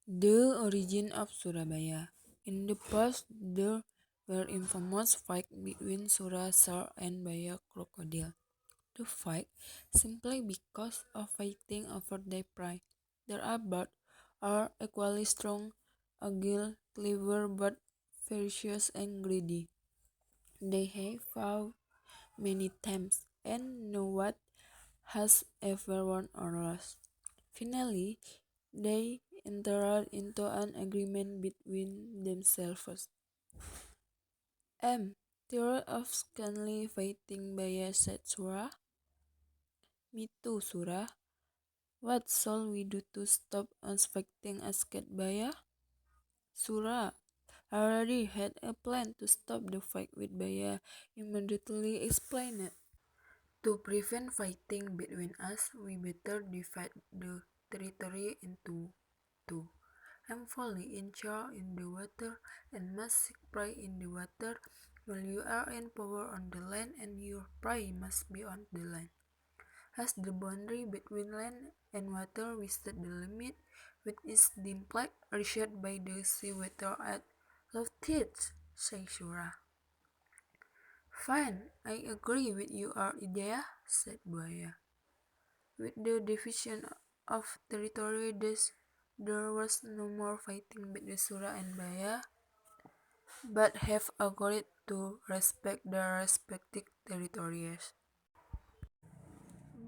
The Origin of Surabaya. In the past, there were infamous fights between Sar and Baya crocodile. The fight simply because of fighting over their prey. Their birds are equally strong, agile, clever, but ferocious and greedy. They have fought many times, and no one has ever won or lost. Finally, they entered into an agreement between themselves. Tired of scanly fighting Baya said Sura. Me too, Sura. What shall we do to stop us fighting? Asked Baya. Sura already had a plan to stop the fight with Baya, immediately explained. To prevent fighting between us, we better divide the territory into two. I'm fully in charge in the water and must seek prey in the water, while you are in power on the land and your prey must be on the land. As the boundary between land and water, we set the limit, which is dimpled reached by the sea water at low tides, said Shura. Fine, I agree with your idea, said Buaya. With the division of territory, there was no more fighting between Sura and Baya, but have agreed to respect their respective territories.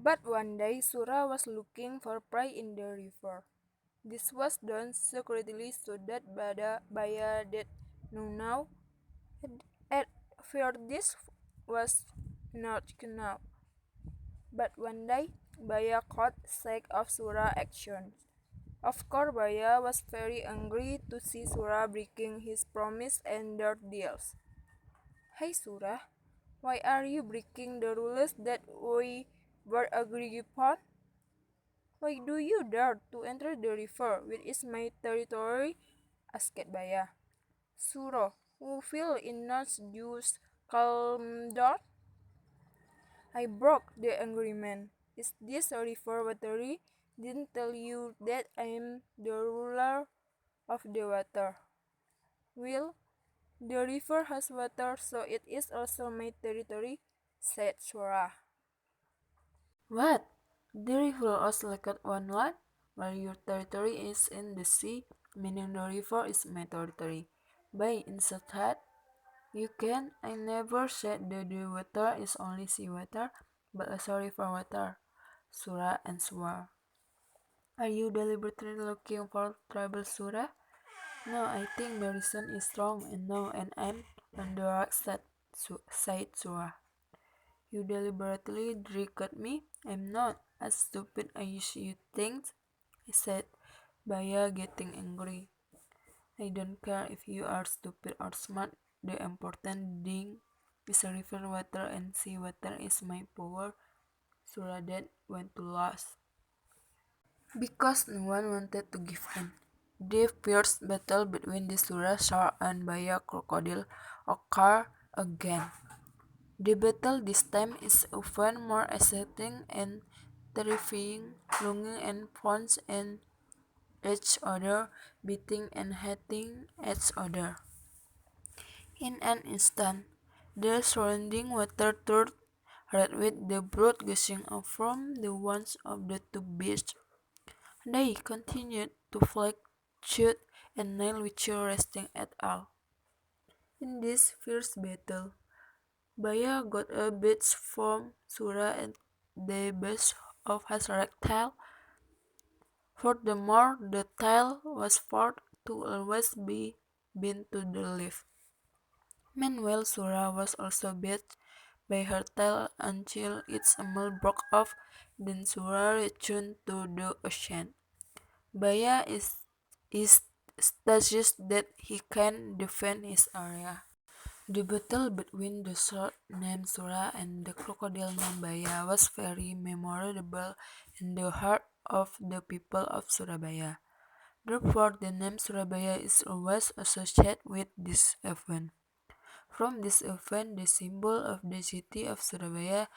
But one day Sura was looking for prey in the river. This was done secretly so that Baya did not know. At first this was not known. But one day Baya caught sight of Sura's actions. Of course, Baya was very angry to see Sura breaking his promise and their deals. Hey Sura, why are you breaking the rules that we were agreed upon? Why do you dare to enter the river, which is my territory? Asked Baya. Sura, who feel in not use calm down? I broke the agreement. Is this a river watery? Didn't tell you that I am the ruler of the water. Well, the river has water, so it is also my territory, said Sura. What? The river was like one land, while your territory is in the sea, meaning the river is my territory. By inside, you can. I never said that the water is only sea water, but also river water. Sura and Swar. Are you deliberately looking for trouble, Sura? No, I think my reason is strong enough and I'm on the right side, said Sura. You deliberately drink at me? I'm not as stupid as you think, I said, Baya getting angry. I don't care if you are stupid or smart. The important thing is river water and sea water is my power. Suradat went to last. Because no one wanted to give in. The fierce battle between the Sura shark and Baya crocodile occurred again. The battle this time is even more exciting and terrifying, lunging and punch and each other, beating and hitting each other. In an instant, the surrounding water turned red with the blood gushing out from the wounds of the two beasts. They continued to fight, shoot, and nail without resting at all. In this fierce battle, Baya got a beat from Sura at the base of his right tail. Furthermore, the tail was thought to always be bent to the left. Meanwhile, Sura was also beat by her tail until its amal broke off, then Sura returned to the ocean. Baya is stages that he can defend his area. The battle between the shark named Sura and the crocodile named Baya was very memorable in the heart of the people of Surabaya. Therefore, the name Surabaya is always associated with this event. From this event, the symbol of the city of Surabaya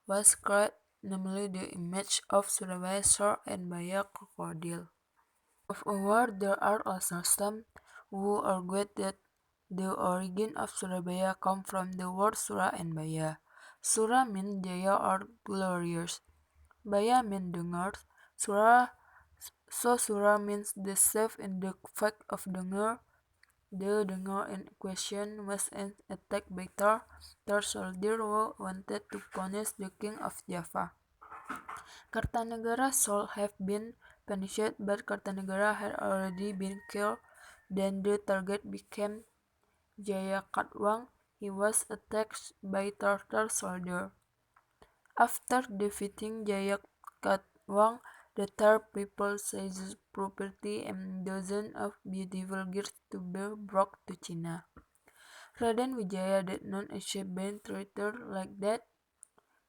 was created, namely the image of Surabaya shark and Baya crocodile. Of a war, there are also some who argued that the origin of Surabaya come from the word Sura and Baya. Sura means Jaya or glorious. Baya means dengar. Sura, Sura means the self in the fact of dengar. The dengar in question was an attack by Tar soldier who wanted to punish the king of Java. Kartanegara should have been punished, but Kartanegara had already been killed. Then the target became Jayakatwang. He was attacked by Tartar soldiers. After defeating Jayakatwang, the Tar people seized property and dozens of beautiful girls to be brought to China. Raden Wijaya did not achieve being treated like that.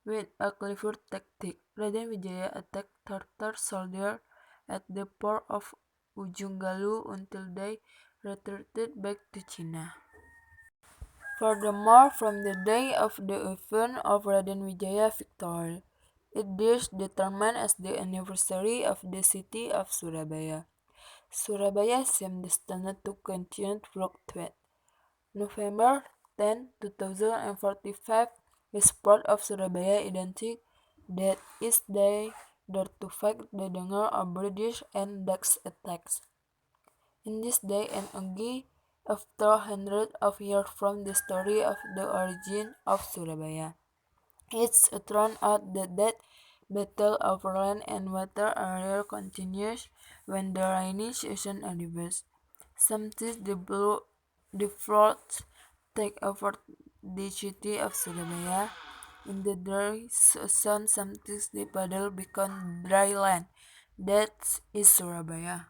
With a clever tactic, Raden Wijaya attacked Tartar soldiers at the port of Ujung Galuh until they retreated back to China. Furthermore, from the day of the event of Raden Wijaya victory, it is determined as the anniversary of the city of Surabaya. Surabaya seemed destined to continue fluctuate. November 10, 2045 is part of Surabaya identity that is they dare to fight the danger of British and Dutch attacks. In this day and age, after hundreds of years from the story of the origin of Surabaya, it's turned out that that battle over land and water area continues when the rainy season arrives. Sometimes the floods take over the city of Surabaya. In the dry season, sometimes the puddle become dry land. That is Surabaya.